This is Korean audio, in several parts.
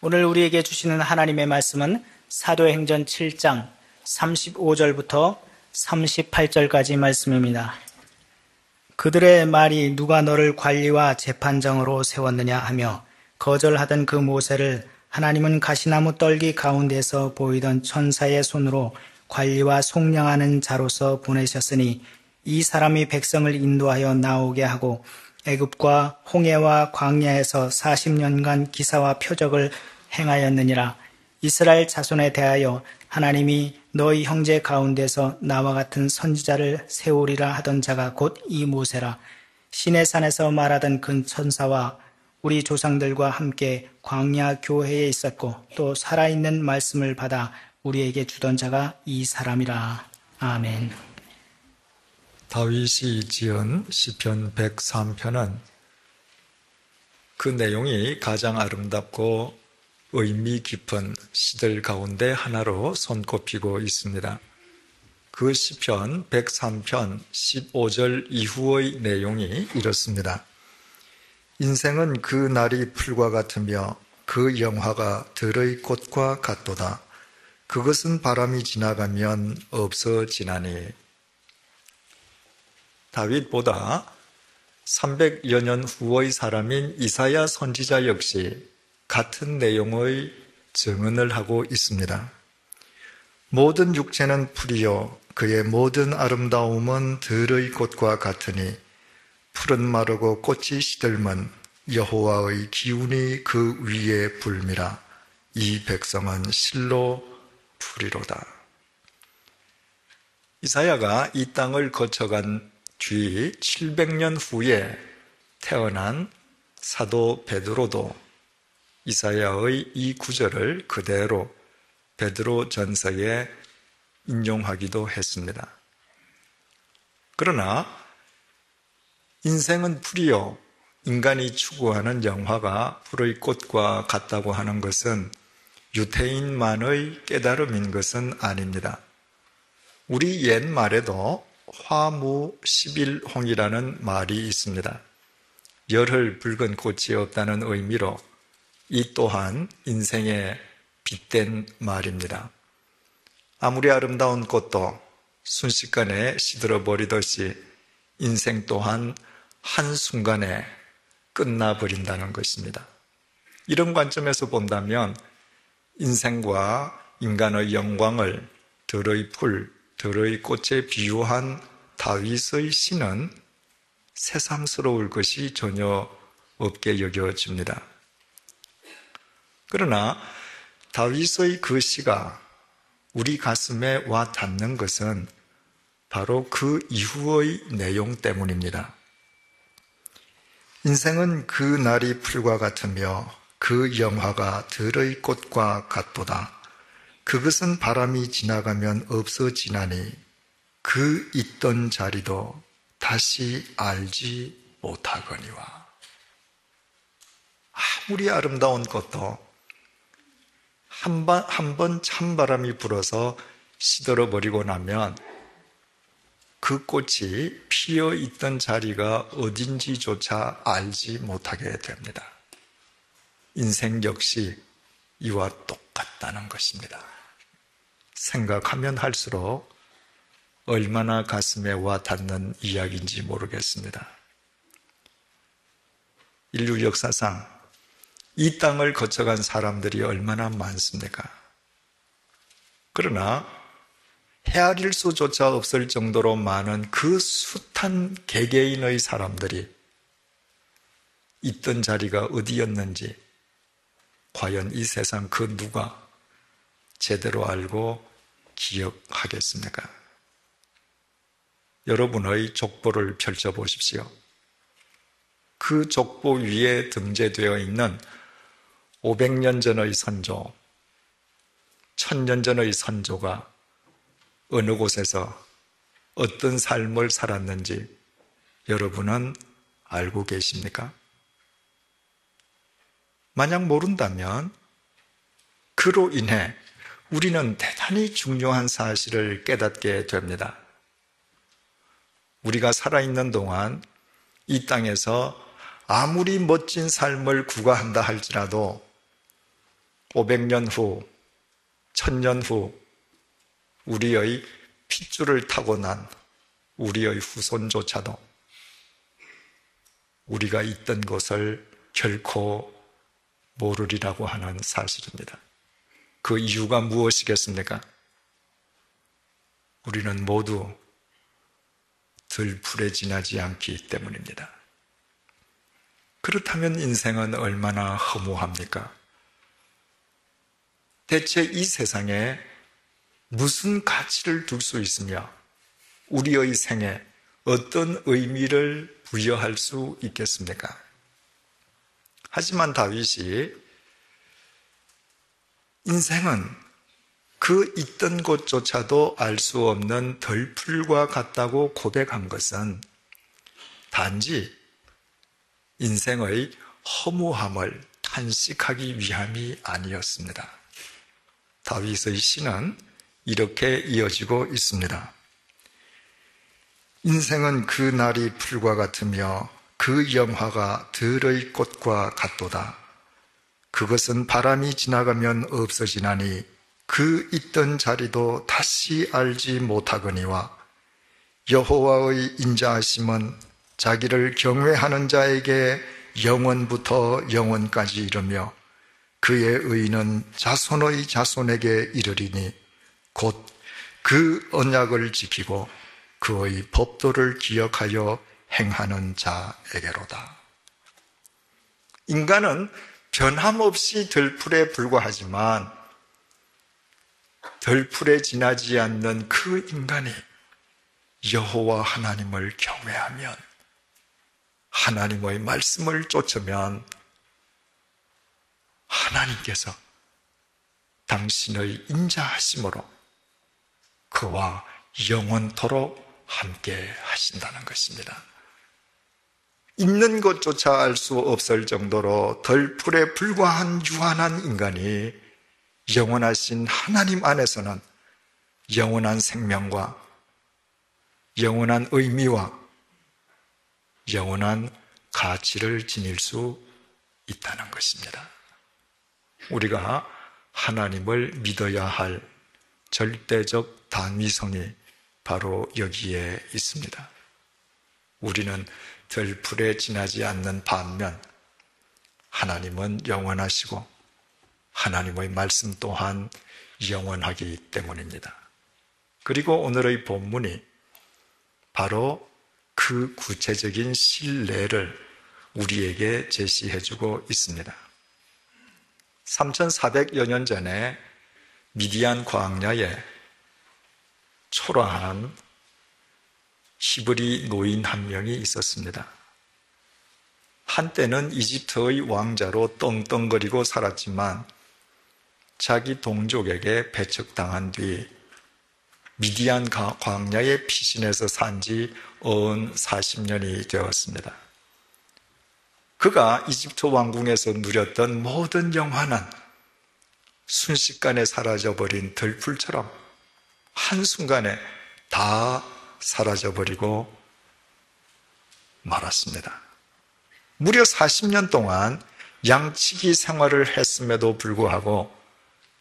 오늘 우리에게 주시는 하나님의 말씀은 사도행전 7장 35절부터 38절까지 말씀입니다. 그들의 말이 누가 너를 관리와 재판장으로 세웠느냐 하며 거절하던 그 모세를 하나님은 가시나무 떨기 가운데서 보이던 천사의 손으로 관리와 속량하는 자로서 보내셨으니 이 사람이 백성을 인도하여 나오게 하고 애굽과 홍해와 광야에서 40년간 기사와 표적을 행하였느니라. 이스라엘 자손에 대하여 하나님이 너희 형제 가운데서 나와 같은 선지자를 세우리라 하던 자가 곧 이 모세라. 시내산에서 말하던 그 천사와 우리 조상들과 함께 광야 교회에 있었고 또 살아있는 말씀을 받아 우리에게 주던 자가 이 사람이라. 아멘. 다윗이 지은 시편 103편은 그 내용이 가장 아름답고 의미 깊은 시들 가운데 하나로 손꼽히고 있습니다. 그 시편 103편 15절 이후의 내용이 이렇습니다. 인생은 그 날이 풀과 같으며 그 영화가 들의 꽃과 같도다. 그것은 바람이 지나가면 없어지나니. 다윗보다 300여 년 후의 사람인 이사야 선지자 역시 같은 내용의 증언을 하고 있습니다. 모든 육체는 풀이요 그의 모든 아름다움은 들의 꽃과 같으니 풀은 마르고 꽃이 시들면 여호와의 기운이 그 위에 불미라. 이 백성은 실로 풀이로다. 이사야가 이 땅을 거쳐간 뒤 700년 후에 태어난 사도 베드로도 이사야의 이 구절을 그대로 베드로 전서에 인용하기도 했습니다. 그러나 인생은 풀이요 인간이 추구하는 영화가 풀의 꽃과 같다고 하는 것은 유태인만의 깨달음인 것은 아닙니다. 우리 옛말에도 화무십일홍이라는 말이 있습니다. 열흘 붉은 꽃이 없다는 의미로 이 또한 인생에 빗댄 말입니다. 아무리 아름다운 꽃도 순식간에 시들어버리듯이 인생 또한 한순간에 끝나버린다는 것입니다. 이런 관점에서 본다면 인생과 인간의 영광을 들의 풀, 들의 꽃에 비유한 다윗의 시는 새삼스러울 것이 전혀 없게 여겨집니다. 그러나 다윗의 그 시가 우리 가슴에 와 닿는 것은 바로 그 이후의 내용 때문입니다. 인생은 그 날이 풀과 같으며 그 영화가 들의 꽃과 같도다. 그것은 바람이 지나가면 없어지나니 그 있던 자리도 다시 알지 못하거니와. 아무리 아름다운 꽃도 한 번 찬바람이 불어서 시들어버리고 나면 그 꽃이 피어 있던 자리가 어딘지조차 알지 못하게 됩니다. 인생 역시 이와 똑같다는 것입니다. 생각하면 할수록 얼마나 가슴에 와 닿는 이야기인지 모르겠습니다. 인류 역사상 이 땅을 거쳐간 사람들이 얼마나 많습니까? 그러나 헤아릴 수조차 없을 정도로 많은 그 숱한 개개인의 사람들이 있던 자리가 어디였는지 과연 이 세상 그 누가 제대로 알고 기억하겠습니까? 여러분의 족보를 펼쳐보십시오. 그 족보 위에 등재되어 있는 500년 전의 선조, 1000년 전의 선조가 어느 곳에서 어떤 삶을 살았는지 여러분은 알고 계십니까? 만약 모른다면 그로 인해 우리는 대단히 중요한 사실을 깨닫게 됩니다. 우리가 살아있는 동안 이 땅에서 아무리 멋진 삶을 구가한다 할지라도 500년 후, 1000년 후 우리의 핏줄을 타고난 우리의 후손조차도 우리가 있던 곳을 결코 모르리라고 하는 사실입니다. 그 이유가 무엇이겠습니까? 우리는 모두 들풀에 지나지 않기 때문입니다. 그렇다면 인생은 얼마나 허무합니까? 대체 이 세상에 무슨 가치를 둘 수 있으며 우리의 생에 어떤 의미를 부여할 수 있겠습니까? 하지만 다윗이 인생은 그 있던 곳조차도 알 수 없는 덜풀과 같다고 고백한 것은 단지 인생의 허무함을 탄식하기 위함이 아니었습니다. 다윗의 시는 이렇게 이어지고 있습니다. 인생은 그 날이 풀과 같으며 그 영화가 들의 꽃과 같도다. 그것은 바람이 지나가면 없어지나니 그 있던 자리도 다시 알지 못하거니와 여호와의 인자하심은 자기를 경외하는 자에게 영원부터 영원까지 이르며 그의 의는 자손의 자손에게 이르리니 곧 그 언약을 지키고 그의 법도를 기억하여 행하는 자에게로다. 인간은 변함없이 들풀에 불과하지만 들풀에 지나지 않는 그 인간이 여호와 하나님을 경외하면, 하나님의 말씀을 쫓으면 하나님께서 당신의 인자하심으로 그와 영원토록 함께 하신다는 것입니다. 있는 것조차 알 수 없을 정도로 덜풀에 불과한 유한한 인간이 영원하신 하나님 안에서는 영원한 생명과 영원한 의미와 영원한 가치를 지닐 수 있다는 것입니다. 우리가 하나님을 믿어야 할 절대적 당위성이 바로 여기에 있습니다. 우리는 들풀에 지나지 않는 반면 하나님은 영원하시고 하나님의 말씀 또한 영원하기 때문입니다. 그리고 오늘의 본문이 바로 그 구체적인 신뢰를 우리에게 제시해주고 있습니다. 3400여 년 전에 미디안 광야에 초라한 히브리 노인 한 명이 있었습니다. 한때는 이집트의 왕자로 떵떵거리고 살았지만 자기 동족에게 배척당한 뒤 미디안 광야에 피신해서 산 지 40년이 되었습니다. 그가 이집트 왕궁에서 누렸던 모든 영화는 순식간에 사라져버린 들풀처럼 한순간에 다 사라져버리고 말았습니다. 무려 40년 동안 양치기 생활을 했음에도 불구하고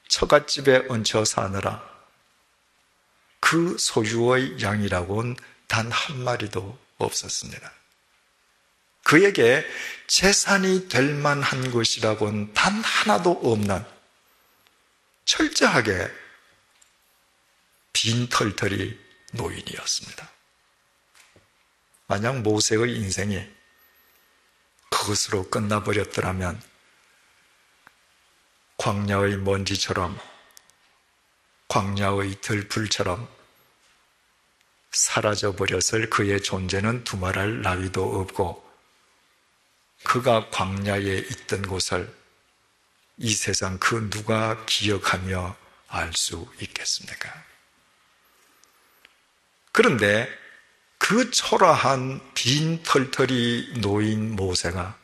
처갓집에 얹혀 사느라 그 소유의 양이라고는 단 한 마리도 없었습니다. 그에게 재산이 될 만한 것이라고는 단 하나도 없는 철저하게 빈털터리 노인이었습니다. 만약 모세의 인생이 그것으로 끝나버렸더라면 광야의 먼지처럼, 광야의 들풀처럼 사라져버렸을 그의 존재는 두말할 나위도 없고 그가 광야에 있던 곳을 이 세상 그 누가 기억하며 알 수 있겠습니까? 그런데 그 초라한 빈털터리 노인 모세가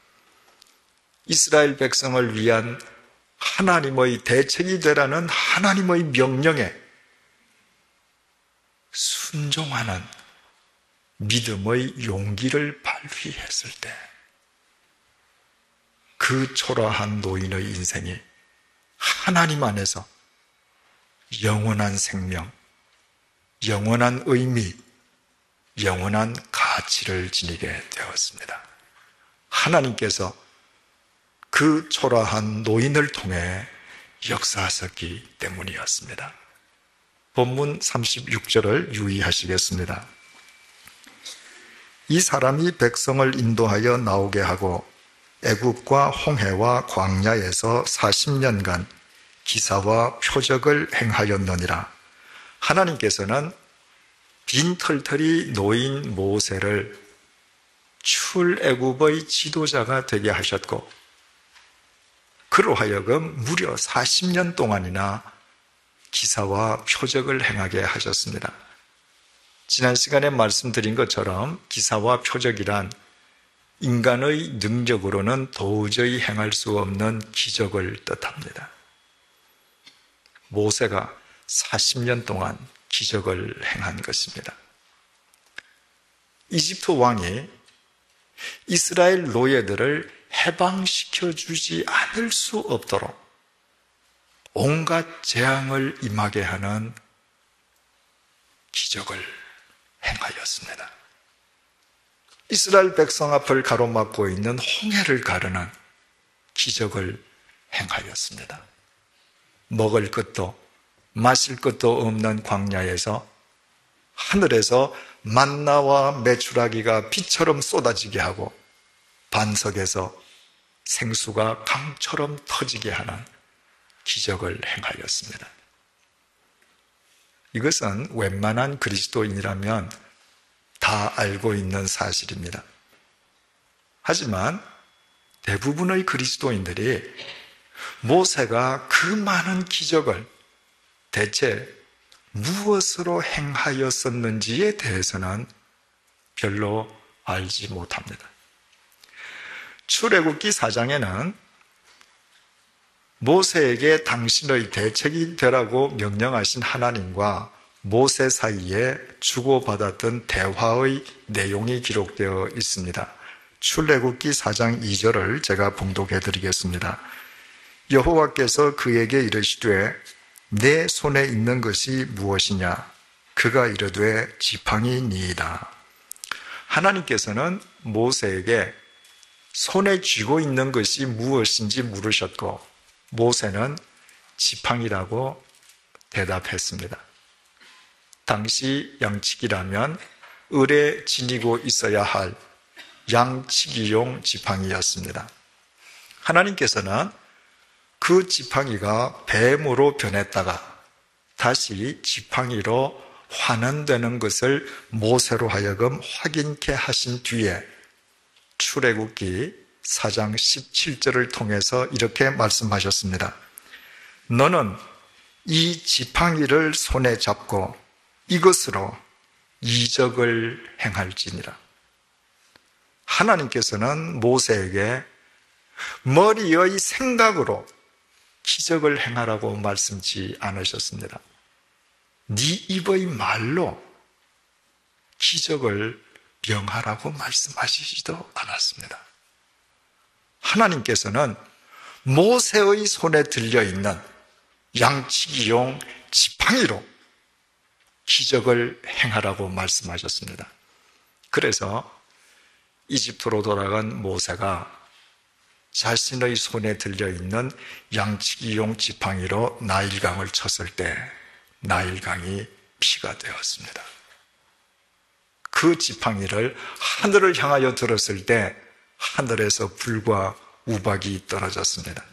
이스라엘 백성을 위한 하나님의 대책이 되라는 하나님의 명령에 순종하는 믿음의 용기를 발휘했을 때 그 초라한 노인의 인생이 하나님 안에서 영원한 생명, 영원한 의미, 영원한 가치를 지니게 되었습니다. 하나님께서 그 초라한 노인을 통해 역사하셨기 때문이었습니다. 본문 36절을 유의하시겠습니다. 이 사람이 백성을 인도하여 나오게 하고 애굽과 홍해와 광야에서 40년간 기사와 표적을 행하였느니라. 하나님께서는 빈털털이 노인 모세를 출애굽의 지도자가 되게 하셨고, 그로 하여금 무려 40년 동안이나 기사와 표적을 행하게 하셨습니다. 지난 시간에 말씀드린 것처럼 기사와 표적이란 인간의 능력으로는 도저히 행할 수 없는 기적을 뜻합니다. 모세가 40년 동안 기적을 행한 것입니다. 이집트 왕이 이스라엘 노예들을 해방시켜 주지 않을 수 없도록 온갖 재앙을 임하게 하는 기적을 행하였습니다. 이스라엘 백성 앞을 가로막고 있는 홍해를 가르는 기적을 행하였습니다. 먹을 것도 마실 것도 없는 광야에서 하늘에서 만나와 메추라기가 비처럼 쏟아지게 하고 반석에서 생수가 강처럼 터지게 하는 기적을 행하였습니다. 이것은 웬만한 그리스도인이라면 다 알고 있는 사실입니다. 하지만 대부분의 그리스도인들이 모세가 그 많은 기적을 대체 무엇으로 행하였었는지에 대해서는 별로 알지 못합니다. 출애굽기 4장에는 모세에게 당신의 대책이 되라고 명령하신 하나님과 모세 사이에 주고받았던 대화의 내용이 기록되어 있습니다. 출애굽기 4장 2절을 제가 봉독해 드리겠습니다. 여호와께서 그에게 이르시되 내 손에 있는 것이 무엇이냐? 그가 이르되 지팡이니이다. 하나님께서는 모세에게 손에 쥐고 있는 것이 무엇인지 물으셨고 모세는 지팡이라고 대답했습니다. 당시 양치기라면 을에 지니고 있어야 할 양치기용 지팡이였습니다. 하나님께서는 그 지팡이가 뱀으로 변했다가 다시 지팡이로 환원되는 것을 모세로 하여금 확인케 하신 뒤에 출애굽기 4장 17절을 통해서 이렇게 말씀하셨습니다. 너는 이 지팡이를 손에 잡고 이것으로 이적을 행할지니라. 하나님께서는 모세에게 머리의 생각으로 기적을 행하라고 말씀치 않으셨습니다. 네 입의 말로 기적을 명하라고 말씀하시지도 않았습니다. 하나님께서는 모세의 손에 들려있는 양치기용 지팡이로 기적을 행하라고 말씀하셨습니다. 그래서 이집트로 돌아간 모세가 자신의 손에 들려있는 양치기용 지팡이로 나일강을 쳤을 때 나일강이 피가 되었습니다. 그 지팡이를 하늘을 향하여 들었을 때 하늘에서 불과 우박이 떨어졌습니다.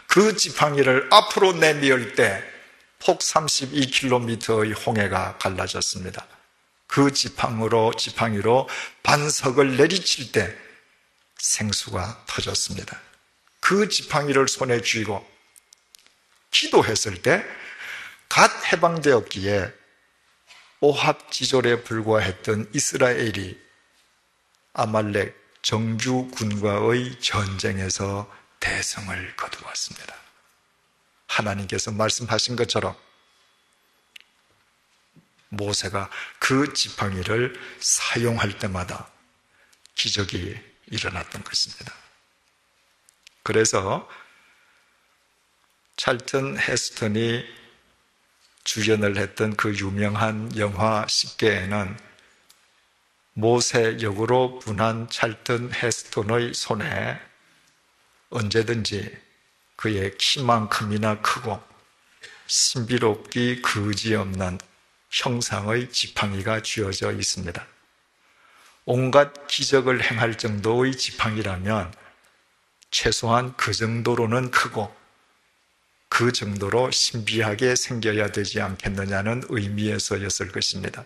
그 지팡이를 앞으로 내미을 때 폭 32km의 홍해가 갈라졌습니다. 그 지팡이로 반석을 내리칠 때 생수가 터졌습니다. 그 지팡이를 손에 쥐고 기도했을 때 갓 해방되었기에 오합지졸에 불과했던 이스라엘이 아말렉 정규군과의 전쟁에서 대성을 거두었습니다. 하나님께서 말씀하신 것처럼 모세가 그 지팡이를 사용할 때마다 기적이 일어났던 것입니다. 그래서 찰튼 헤스턴이 주연을 했던 그 유명한 영화 10개에는 모세 역으로 분한 찰튼 헤스턴의 손에 언제든지 그의 키만큼이나 크고 신비롭기 그지없는 형상의 지팡이가 쥐어져 있습니다. 온갖 기적을 행할 정도의 지팡이라면 최소한 그 정도로는 크고 그 정도로 신비하게 생겨야 되지 않겠느냐는 의미에서였을 것입니다.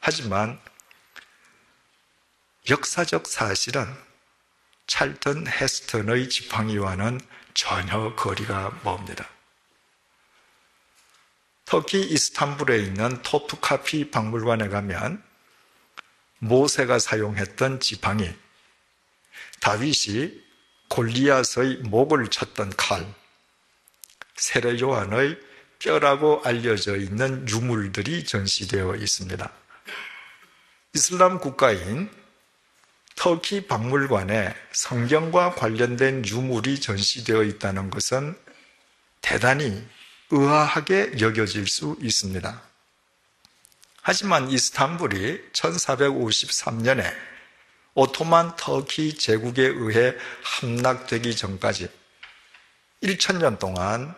하지만 역사적 사실은 찰튼 헤스턴의 지팡이와는 전혀 거리가 멉니다. 터키 이스탄불에 있는 토프카피 박물관에 가면 모세가 사용했던 지팡이, 다윗이 골리앗의 목을 쳤던 칼, 세례 요한의 뼈라고 알려져 있는 유물들이 전시되어 있습니다. 이슬람 국가인 터키 박물관에 성경과 관련된 유물이 전시되어 있다는 것은 대단히 의아하게 여겨질 수 있습니다. 하지만 이스탄불이 1453년에 오토만 터키 제국에 의해 함락되기 전까지 1000년 동안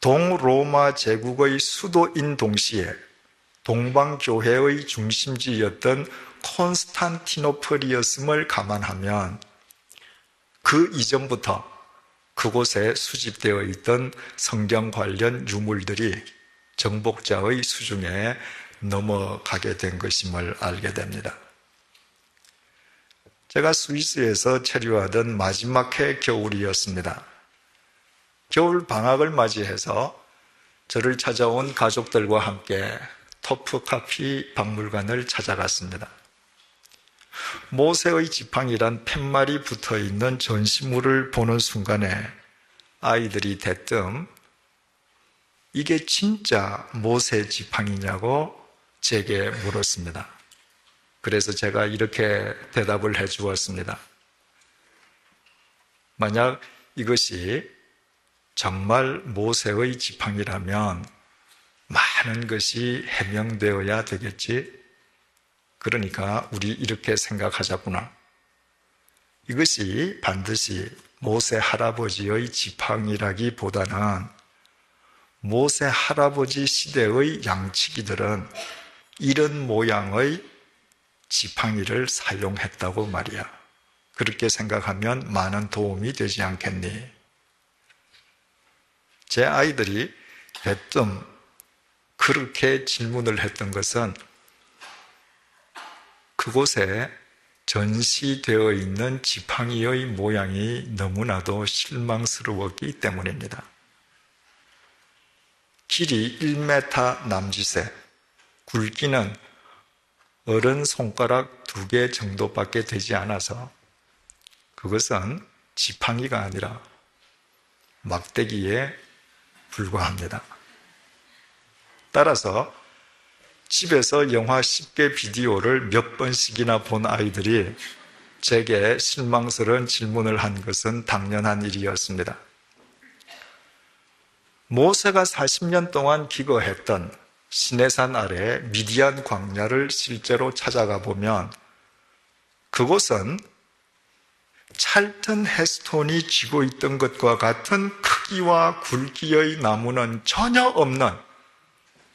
동로마 제국의 수도인 동시에 동방교회의 중심지였던 콘스탄티노플이었음을 감안하면 그 이전부터 그곳에 수집되어 있던 성경 관련 유물들이 정복자의 수중에 넘어가게 된 것임을 알게 됩니다. 제가 스위스에서 체류하던 마지막 해 겨울이었습니다. 겨울 방학을 맞이해서 저를 찾아온 가족들과 함께 토프카피 박물관을 찾아갔습니다. 모세의 지팡이란 팻말이 붙어있는 전시물을 보는 순간에 아이들이 대뜸 이게 진짜 모세 지팡이냐고 제게 물었습니다. 그래서 제가 이렇게 대답을 해 주었습니다. 만약 이것이 정말 모세의 지팡이라면 많은 것이 해명되어야 되겠지. 그러니까 우리 이렇게 생각하자꾸나. 이것이 반드시 모세 할아버지의 지팡이라기보다는 모세 할아버지 시대의 양치기들은 이런 모양의 지팡이를 사용했다고 말이야. 그렇게 생각하면 많은 도움이 되지 않겠니? 제 아이들이 대뜸 그렇게 질문을 했던 것은 그곳에 전시되어 있는 지팡이의 모양이 너무나도 실망스러웠기 때문입니다. 길이 1m 남짓에 굵기는 어른 손가락 2개 정도밖에 되지 않아서 그것은 지팡이가 아니라 막대기에 불과합니다. 따라서 집에서 영화 10개 비디오를 몇 번씩이나 본 아이들이 제게 실망스러운 질문을 한 것은 당연한 일이었습니다. 모세가 40년 동안 기거했던 시내산 아래 미디안 광야를 실제로 찾아가 보면 그곳은 찰튼 헤스톤이 쥐고 있던 것과 같은 크기와 굵기의 나무는 전혀 없는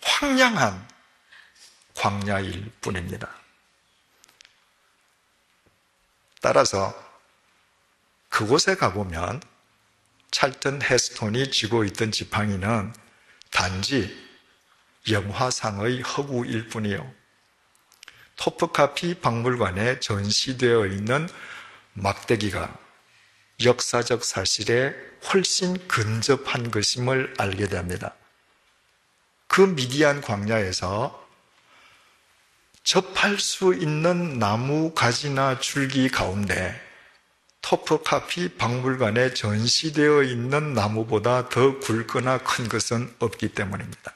황량한 광야일 뿐입니다. 따라서 그곳에 가보면 찰튼 헤스톤이 쥐고 있던 지팡이는 단지 영화상의 허구일 뿐이요. 토프카피 박물관에 전시되어 있는 막대기가 역사적 사실에 훨씬 근접한 것임을 알게 됩니다. 그 미디안 광야에서 접할 수 있는 나무 가지나 줄기 가운데 토프카피 박물관에 전시되어 있는 나무보다 더 굵거나 큰 것은 없기 때문입니다.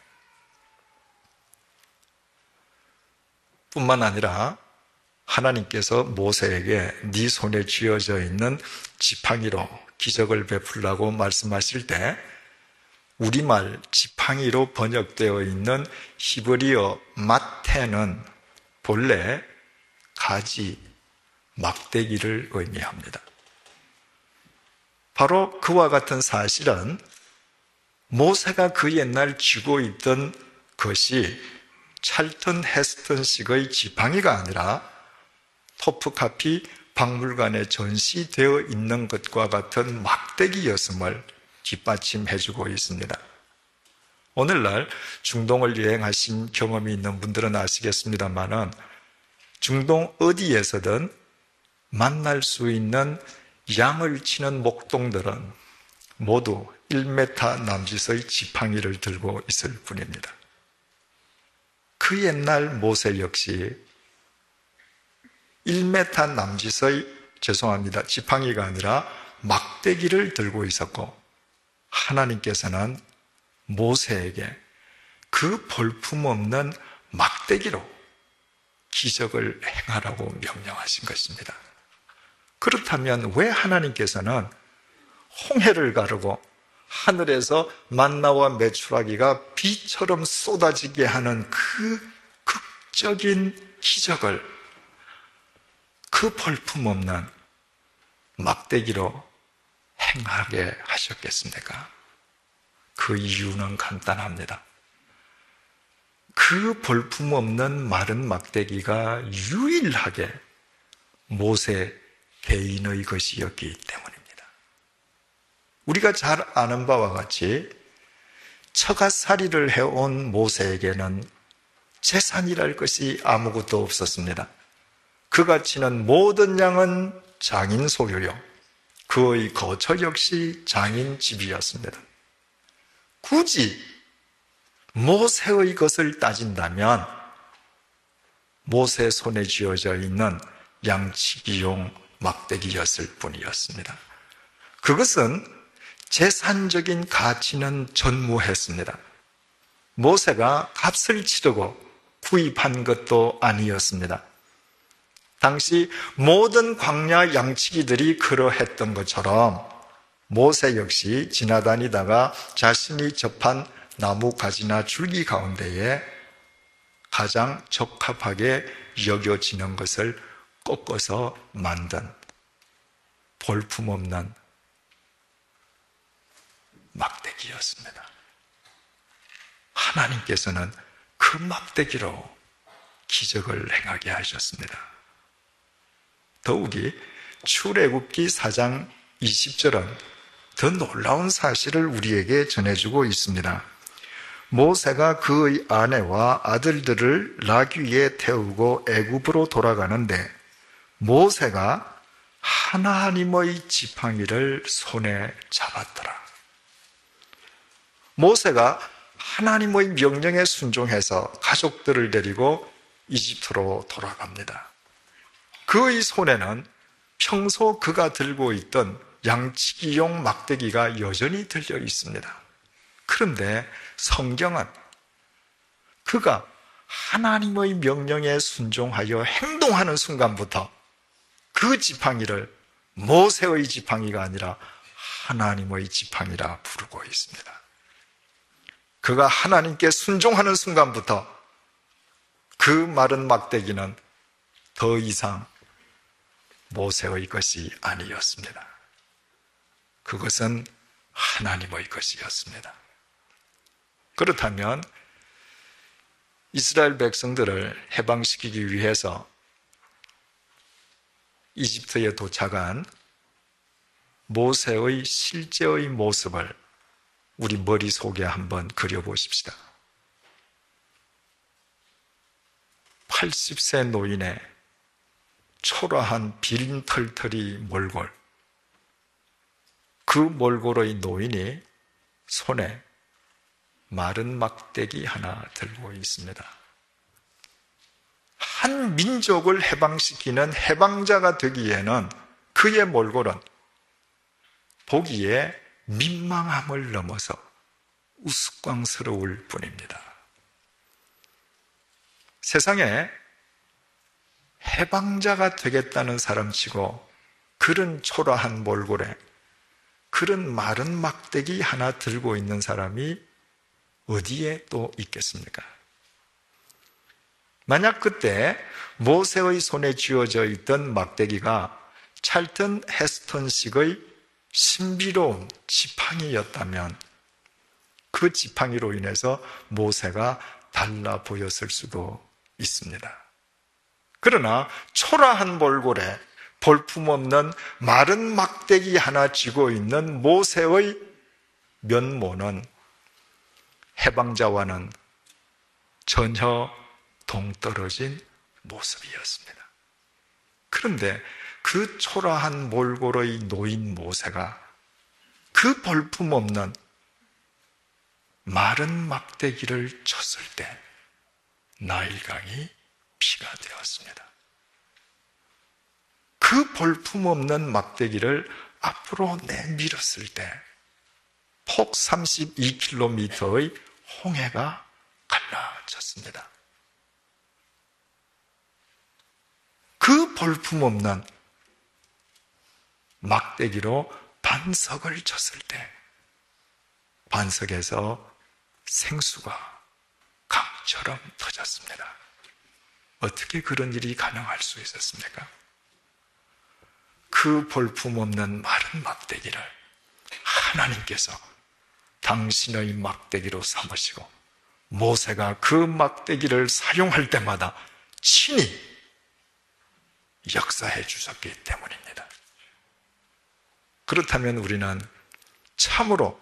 뿐만 아니라 하나님께서 모세에게 네 손에 쥐어져 있는 지팡이로 기적을 베풀라고 말씀하실 때 우리말 지팡이로 번역되어 있는 히브리어 마테는 본래 가지, 막대기를 의미합니다. 바로 그와 같은 사실은 모세가 그 옛날 쥐고 있던 것이 찰턴 헤스턴식의 지팡이가 아니라 토프카피 박물관에 전시되어 있는 것과 같은 막대기였음을 뒷받침해주고 있습니다. 오늘날 중동을 여행하신 경험이 있는 분들은 아시겠습니다만은 중동 어디에서든 만날 수 있는 양을 치는 목동들은 모두 1m 남짓의 지팡이를 들고 있을 뿐입니다. 그 옛날 모세 역시 1m 남짓의 지팡이가 아니라 막대기를 들고 있었고, 하나님께서는 모세에게 그 볼품없는 막대기로 기적을 행하라고 명령하신 것입니다. 그렇다면 왜 하나님께서는 홍해를 가르고 하늘에서 만나와 메추라기가 비처럼 쏟아지게 하는 그 극적인 기적을 그 볼품없는 막대기로 행하게 하셨겠습니까? 그 이유는 간단합니다. 그 볼품없는 마른 막대기가 유일하게 모세 개인의 것이었기 때문입니다. 우리가 잘 아는 바와 같이 처갓살이를 해온 모세에게는 재산이랄 것이 아무것도 없었습니다. 그가 치는 모든 양은 장인 소유요, 그의 거처 역시 장인 집이었습니다. 굳이 모세의 것을 따진다면 모세 손에 쥐어져 있는 양치기용 막대기였을 뿐이었습니다. 그것은 재산적인 가치는 전무했습니다. 모세가 값을 치르고 구입한 것도 아니었습니다. 당시 모든 광야 양치기들이 그러했던 것처럼 모세 역시 지나다니다가 자신이 접한 나무 가지나 줄기 가운데에 가장 적합하게 여겨지는 것을 꺾어서 만든 볼품없는 막대기였습니다. 하나님께서는 그 막대기로 기적을 행하게 하셨습니다. 더욱이 출애굽기 4장 20절은 더 놀라운 사실을 우리에게 전해주고 있습니다. 모세가 그의 아내와 아들들을 나귀에 태우고 애굽으로 돌아가는데 모세가 하나님의 지팡이를 손에 잡았더라. 모세가 하나님의 명령에 순종해서 가족들을 데리고 이집트로 돌아갑니다. 그의 손에는 평소 그가 들고 있던 양치기용 막대기가 여전히 들려 있습니다. 그런데 성경은 그가 하나님의 명령에 순종하여 행동하는 순간부터 그 지팡이를 모세의 지팡이가 아니라 하나님의 지팡이라 부르고 있습니다. 그가 하나님께 순종하는 순간부터 그 마른 막대기는 더 이상 모세의 것이 아니었습니다. 그것은 하나님의 것이었습니다. 그렇다면 이스라엘 백성들을 해방시키기 위해서 이집트에 도착한 모세의 실제의 모습을 우리 머릿속에 한번 그려보십시다. 80세 노인의 초라한 비린 털털이 몰골, 그 몰골의 노인이 손에 마른 막대기 하나 들고 있습니다. 한 민족을 해방시키는 해방자가 되기에는 그의 몰골은 보기에 민망함을 넘어서 우스꽝스러울 뿐입니다. 세상에 해방자가 되겠다는 사람치고 그런 초라한 몰골에 그런 마른 막대기 하나 들고 있는 사람이 어디에 또 있겠습니까? 만약 그때 모세의 손에 쥐어져 있던 막대기가 찰튼 헤스턴식의 신비로운 지팡이였다면 그 지팡이로 인해서 모세가 달라 보였을 수도 있습니다. 그러나 초라한 몰골에 볼품없는 마른 막대기 하나 쥐고 있는 모세의 면모는 해방자와는 전혀 동떨어진 모습이었습니다. 그런데 그 초라한 몰골의 노인 모세가 그 볼품없는 마른 막대기를 쳤을 때 나일강이 피가 되었습니다. 그 볼품없는 막대기를 앞으로 내밀었을 때 폭 32km의 홍해가 갈라졌습니다. 그 볼품없는 막대기로 반석을 쳤을 때 반석에서 생수가 강처럼 터졌습니다. 어떻게 그런 일이 가능할 수 있었습니까? 그 볼품없는 마른 막대기를 하나님께서 당신의 막대기로 삼으시고 모세가 그 막대기를 사용할 때마다 친히 역사해 주셨기 때문입니다. 그렇다면 우리는 참으로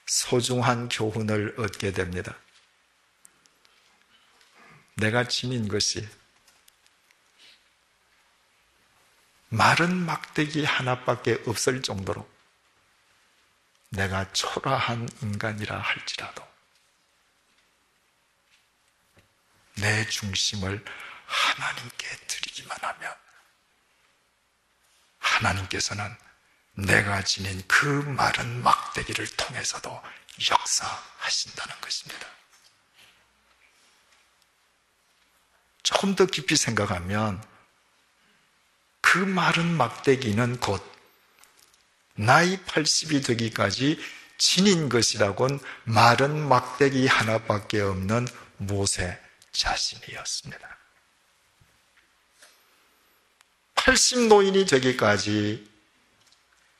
소중한 교훈을 얻게 됩니다. 내가 지닌 것이 마른 막대기 하나밖에 없을 정도로 내가 초라한 인간이라 할지라도 내 중심을 하나님께 드리기만 하면 하나님께서는 내가 지닌 그 마른 막대기를 통해서도 역사하신다는 것입니다. 조금 더 깊이 생각하면 그 마른 막대기는 곧 나이 80이 되기까지 지닌 것이라곤 마른 막대기 하나밖에 없는 모세 자신이었습니다. 80노인이 되기까지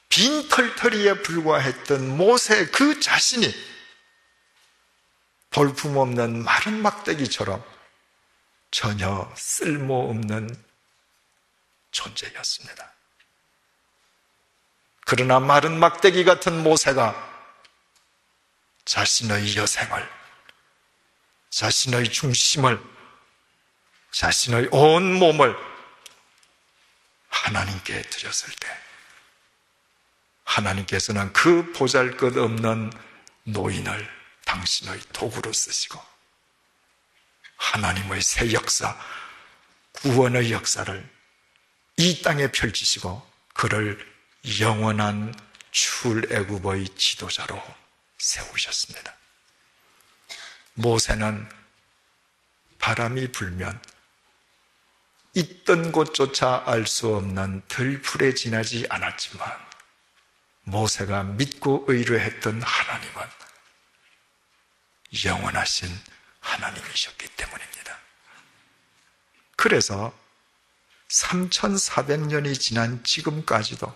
빈 털터리에 불과했던 모세 그 자신이 볼품없는 마른 막대기처럼 전혀 쓸모없는 존재였습니다. 그러나 마른 막대기 같은 모세가 자신의 여생을, 자신의 중심을, 자신의 온 몸을 하나님께 드렸을 때 하나님께서는 그 보잘것없는 노인을 당신의 도구로 쓰시고 하나님의 새 역사, 구원의 역사를 이 땅에 펼치시고 그를 영원한 출애굽의 지도자로 세우셨습니다. 모세는 바람이 불면 있던 곳조차 알 수 없는 들풀에 지나지 않았지만 모세가 믿고 의뢰했던 하나님은 영원하신 하나님이셨기 때문입니다. 그래서 3400년이 지난 지금까지도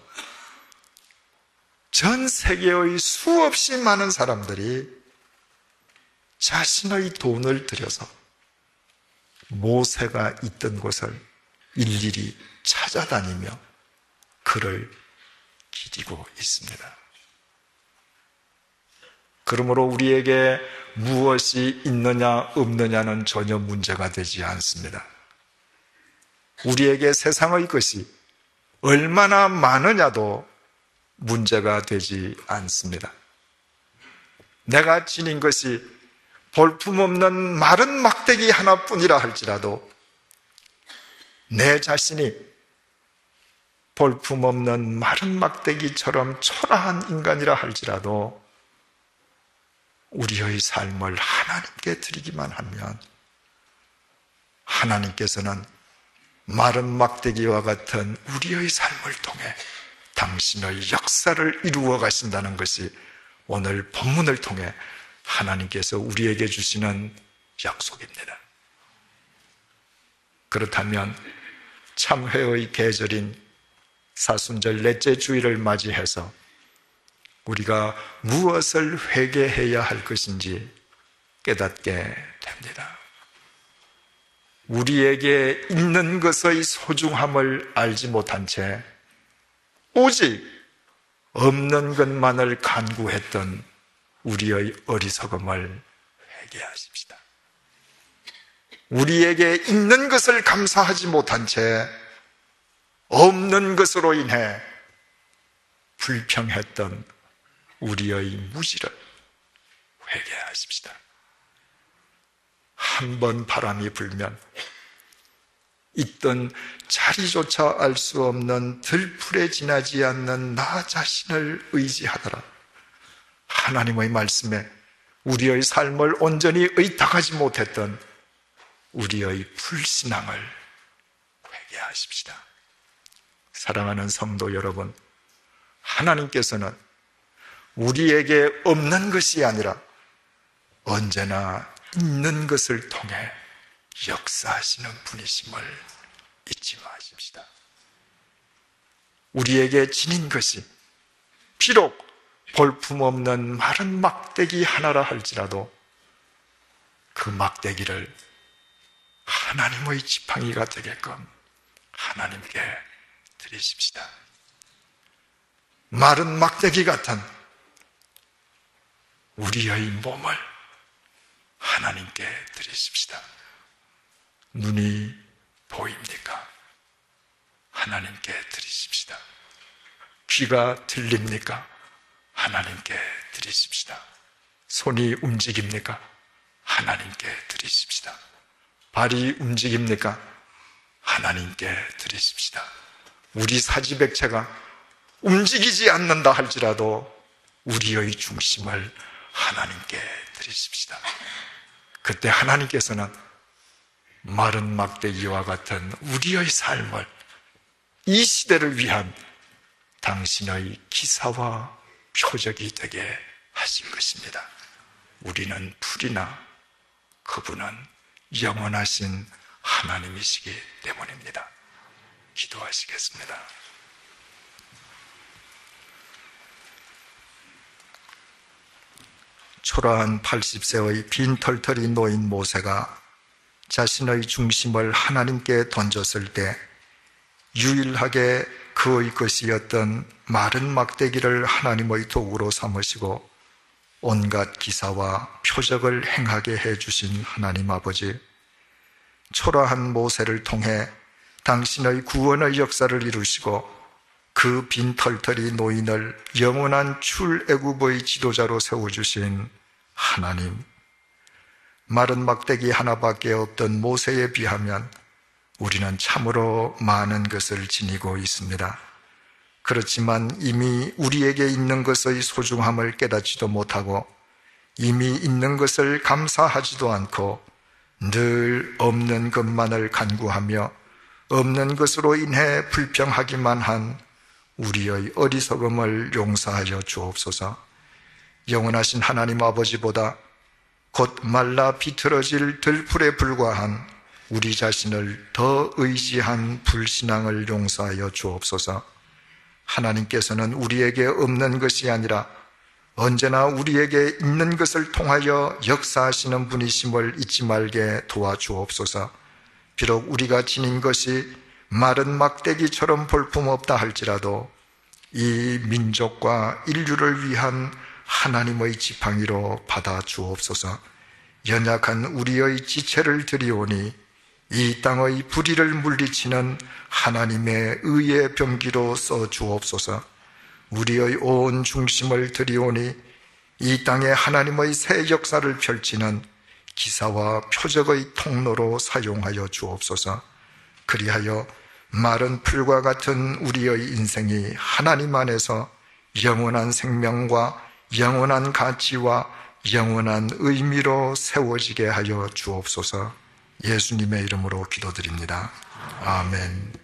전 세계의 수없이 많은 사람들이 자신의 돈을 들여서 모세가 있던 곳을 일일이 찾아다니며 그를 기리고 있습니다. 그러므로 우리에게 무엇이 있느냐 없느냐는 전혀 문제가 되지 않습니다. 우리에게 세상의 것이 얼마나 많으냐도 문제가 되지 않습니다. 내가 지닌 것이 볼품없는 마른 막대기 하나뿐이라 할지라도 내 자신이 볼품없는 마른 막대기처럼 초라한 인간이라 할지라도 우리의 삶을 하나님께 드리기만 하면 하나님께서는 마른 막대기와 같은 우리의 삶을 통해 당신의 역사를 이루어 가신다는 것이 오늘 본문을 통해 하나님께서 우리에게 주시는 약속입니다. 그렇다면 참회의 계절인 사순절 넷째 주일을 맞이해서 우리가 무엇을 회개해야 할 것인지 깨닫게 됩니다. 우리에게 있는 것의 소중함을 알지 못한 채 오직 없는 것만을 간구했던 우리의 어리석음을 회개하십시다. 우리에게 있는 것을 감사하지 못한 채 없는 것으로 인해 불평했던 우리의 무지를 회개하십시다. 한 번 바람이 불면 있던 자리조차 알 수 없는 들풀에 지나지 않는 나 자신을 의지하더라. 하나님의 말씀에 우리의 삶을 온전히 의탁하지 못했던 우리의 불신앙을 회개하십시다. 사랑하는 성도 여러분, 하나님께서는 우리에게 없는 것이 아니라 언제나 있는 것을 통해 역사하시는 분이심을 잊지 마십시다. 우리에게 지닌 것이 비록 볼품없는 마른 막대기 하나라 할지라도 그 막대기를 하나님의 지팡이가 되게끔 하나님께 드리십시다. 마른 막대기 같은 우리의 몸을 하나님께 드리십시다. 눈이 보입니까? 하나님께 드리십시다. 귀가 들립니까? 하나님께 드리십시다. 손이 움직입니까? 하나님께 드리십시다. 발이 움직입니까? 하나님께 드리십시다. 우리 사지백체가 움직이지 않는다 할지라도 우리의 중심을 하나님께 드리십시다. 그때 하나님께서는 마른 막대기와 같은 우리의 삶을 이 시대를 위한 당신의 기사와 표적이 되게 하신 것입니다. 우리는 풀이나 그분은 영원하신 하나님이시기 때문입니다. 기도하시겠습니다. 초라한 80세의 빈털털이 놓인 모세가 자신의 중심을 하나님께 던졌을 때 유일하게 그의 것이었던 마른 막대기를 하나님의 도구로 삼으시고 온갖 기사와 표적을 행하게 해주신 하나님 아버지, 초라한 모세를 통해 당신의 구원의 역사를 이루시고 그 빈털털이 노인을 영원한 출애굽의 지도자로 세워주신 하나님, 마른 막대기 하나밖에 없던 모세에 비하면 우리는 참으로 많은 것을 지니고 있습니다. 그렇지만 이미 우리에게 있는 것의 소중함을 깨닫지도 못하고 이미 있는 것을 감사하지도 않고 늘 없는 것만을 간구하며 없는 것으로 인해 불평하기만 한 우리의 어리석음을 용서하여 주옵소서. 영원하신 하나님 아버지보다 곧 말라 비틀어질 들풀에 불과한 우리 자신을 더 의지한 불신앙을 용서하여 주옵소서. 하나님께서는 우리에게 없는 것이 아니라 언제나 우리에게 있는 것을 통하여 역사하시는 분이심을 잊지 말게 도와주옵소서. 비록 우리가 지닌 것이 마른 막대기처럼 볼품없다 할지라도 이 민족과 인류를 위한 하나님의 지팡이로 받아 주옵소서. 연약한 우리의 지체를 드리오니 이 땅의 불의를 물리치는 하나님의 의의 병기로 써 주옵소서. 우리의 온 중심을 드리오니 이 땅에 하나님의 새 역사를 펼치는 기사와 표적의 통로로 사용하여 주옵소서. 그리하여 마른 풀과 같은 우리의 인생이 하나님 안에서 영원한 생명과 영원한 가치와 영원한 의미로 세워지게 하여 주옵소서. 예수님의 이름으로 기도드립니다. 아멘.